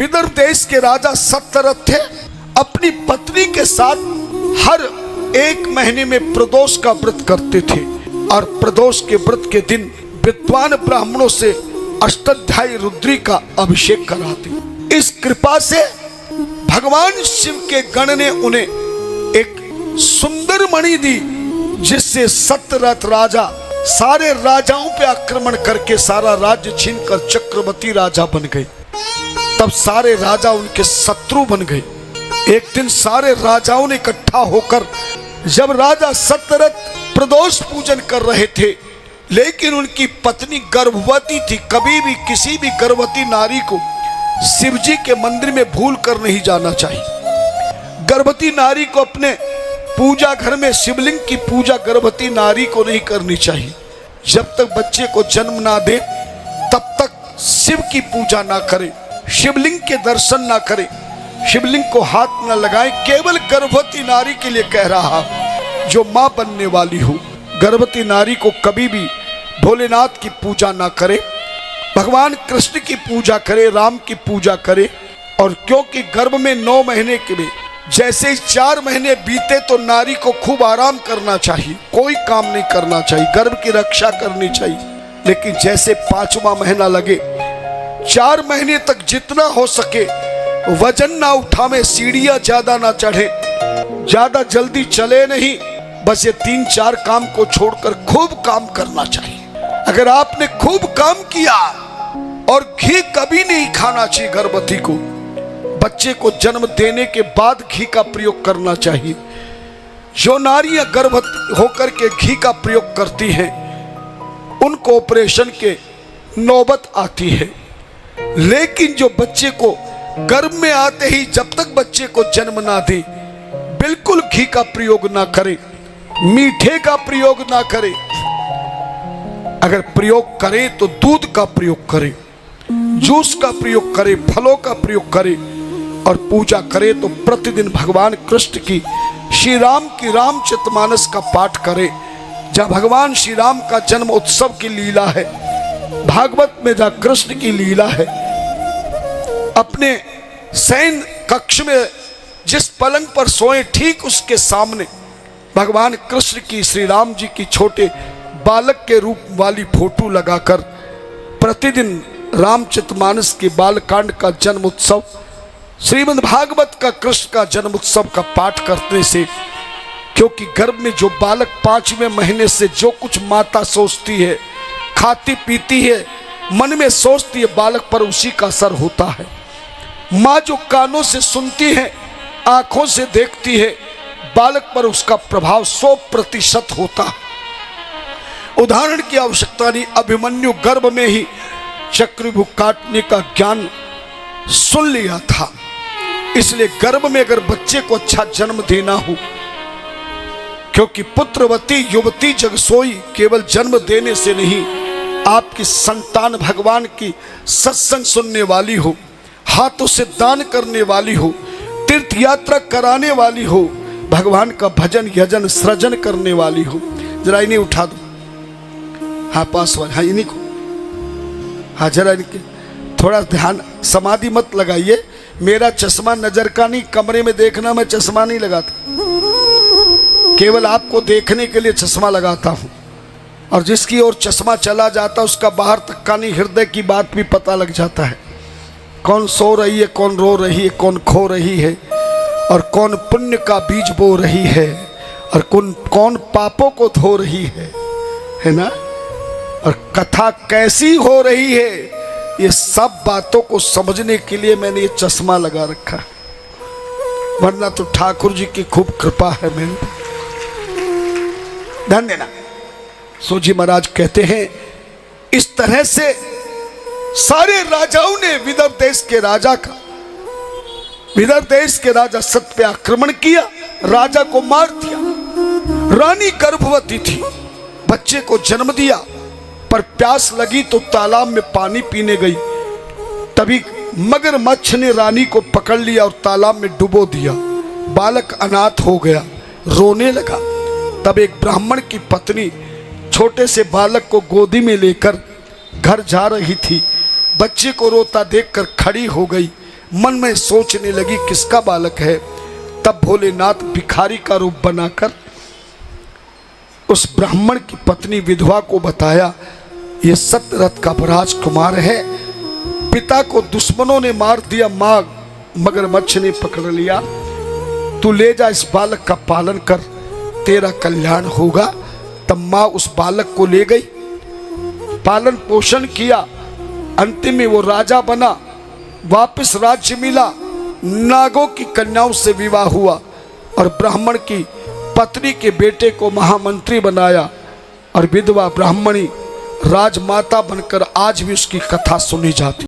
विदर्भ देश के राजा सत्यरथ थे। अपनी पत्नी के साथ हर एक महीने में प्रदोष का व्रत करते थे और प्रदोष के व्रत के दिन विद्वान ब्राह्मणों से अष्टाध्यायी रुद्री का अभिषेक कराते। इस कृपा से भगवान शिव के गण ने उन्हें एक सुंदर मणि दी, जिससे सत्यरथ राजा सारे राजाओं पे आक्रमण करके सारा राज्य छीनकर चक्रवर्ती राजा बन गए। तब सारे राजा उनके शत्रु बन गए। एक दिन सारे राजाओं ने इकट्ठा होकर, जब राजा सत्यरथ प्रदोष पूजन कर रहे थे, लेकिन उनकी पत्नी गर्भवती थी। कभी भी किसी भी गर्भवती नारी को शिव जी के मंदिर में भूल कर नहीं जाना चाहिए। गर्भवती नारी को अपने पूजा घर में शिवलिंग की पूजा गर्भवती नारी को नहीं करनी चाहिए। जब तक बच्चे को जन्म ना दे तब तक शिव की पूजा ना करे, शिवलिंग के दर्शन ना करे, शिवलिंग को हाथ न लगाए। केवल गर्भवती नारी के लिए कह रहा हूं, जो मां बनने वाली हो, गर्भवती नारी को कभी भी भोलेनाथ की पूजा ना करे, भगवान कृष्ण की पूजा करे, राम की पूजा करे। और क्योंकि गर्भ में 9 महीने के में जैसे ही 4 महीने बीते तो नारी को खूब आराम करना चाहिए, कोई काम नहीं करना चाहिए, गर्भ की रक्षा करनी चाहिए। लेकिन जैसे 5वां महीना लगे, 4 महीने तक जितना हो सके वजन ना उठावे, सीढ़ियां ज्यादा ना चढ़े, ज्यादा जल्दी चले नहीं, बस ये 3-4 काम को छोड़कर खूब काम करना चाहिए। अगर आपने खूब काम किया, और घी कभी नहीं खाना चाहिए गर्भवती को, बच्चे को जन्म देने के बाद घी का प्रयोग करना चाहिए। जो नारियां गर्भवती होकर के घी का प्रयोग करती हैं, उनको ऑपरेशन के नौबत आती है। लेकिन जो बच्चे को गर्भ में आते ही जब तक बच्चे को जन्म ना दे, बिल्कुल घी का प्रयोग ना करे, मीठे का प्रयोग ना करे। अगर प्रयोग करे तो दूध का प्रयोग करे, जूस का प्रयोग करे, फलों का प्रयोग करे। और पूजा करे तो प्रतिदिन भगवान कृष्ण की, श्री राम की रामचरितमानस का पाठ करे। जहाँ भगवान श्री राम का जन्म उत्सव की लीला है, भागवत में जहाँ कृष्ण की लीला है, अपने शयन कक्ष में जिस पलंग पर सोए ठीक उसके सामने भगवान कृष्ण की, श्री राम जी की छोटे बालक के रूप वाली फोटो लगाकर प्रतिदिन रामचरितमानस के बालकांड का जन्म उत्सव, श्रीमद् भागवत का कृष्ण का जन्म उत्सव का पाठ करने से, क्योंकि गर्भ में जो बालक 5वें महीने से जो कुछ माता सोचती है, खाती पीती है, मन में सोचती है, बालक पर उसी का असर होता है। माँ जो कानों से सुनती है, आंखों से देखती है, बालक पर उसका प्रभाव 100% होता है। उदाहरण की आवश्यकता नहीं, अभिमन्यु गर्भ में ही चक्रव्यूह काटने का ज्ञान सुन लिया था। इसलिए गर्भ में अगर बच्चे को अच्छा जन्म देना हो, क्योंकि पुत्रवती युवती जग सोई, केवल जन्म देने से नहीं, आपकी संतान भगवान की सत्संग सुनने वाली हो, हाथों से दान करने वाली हो, तीर्थ यात्रा कराने वाली हो, भगवान का भजन यजन सृजन करने वाली हो। जरा इन्हें उठा दो, हाँ पास वाले, हाँ इन्हीं को, हाँ जरा इनके थोड़ा ध्यान, समाधि मत लगाइए। मेरा चश्मा नजर का नहीं, कमरे में देखना मैं चश्मा नहीं लगाता, केवल आपको देखने के लिए चश्मा लगाता हूँ। और जिसकी ओर चश्मा चला जाता उसका बाहर तक का नहीं, हृदय की बात भी पता लग जाता है। कौन सो रही है, कौन रो रही है, कौन खो रही है, और कौन पुण्य का बीज बो रही है, और कौन पापों को धो रही है ना। और कथा कैसी हो रही है, ये सब बातों को समझने के लिए मैंने ये चश्मा लगा रखा है, वरना तो ठाकुर जी की खूब कृपा है मेरे। ध्यान देना। सो जी महाराज कहते हैं, इस तरह से सारे राजाओं ने विदर्भ देश के राजा का, विदर्भ देश के राजा सत्य पे आक्रमण किया, राजा को मार दिया। रानी गर्भवती थी, बच्चे को जन्म दिया, पर प्यास लगी तो तालाब में पानी पीने गई। तभी मगरमच्छ ने रानी को पकड़ लिया और तालाब में डुबो दिया। बालक अनाथ हो गया, रोने लगा। तब एक ब्राह्मण की पत्नी छोटे से बालक को गोदी में लेकर घर जा रही थी। बच्चे को रोता देखकर खड़ी हो गई, मन में सोचने लगी किसका बालक है। तब भोलेनाथ भिखारी का रूप बनाकर उस ब्राह्मण की पत्नी विधवा को बताया, ये सत्यरथ का राजकुमार है। पिता को दुश्मनों ने मार दिया, मां मगरमच्छ ने पकड़ लिया। तू ले जा, इस बालक का पालन कर, तेरा कल्याण होगा। तब मां उस बालक को ले गई, पालन पोषण किया, अंतिम में वो राजा बना, वापस राज्य मिला, नागों की कन्याओं से विवाह हुआ और ब्राह्मण की पत्नी के बेटे को महामंत्री बनाया और विधवा ब्राह्मणी राजमाता बनकर आज भी उसकी कथा सुनी जाती।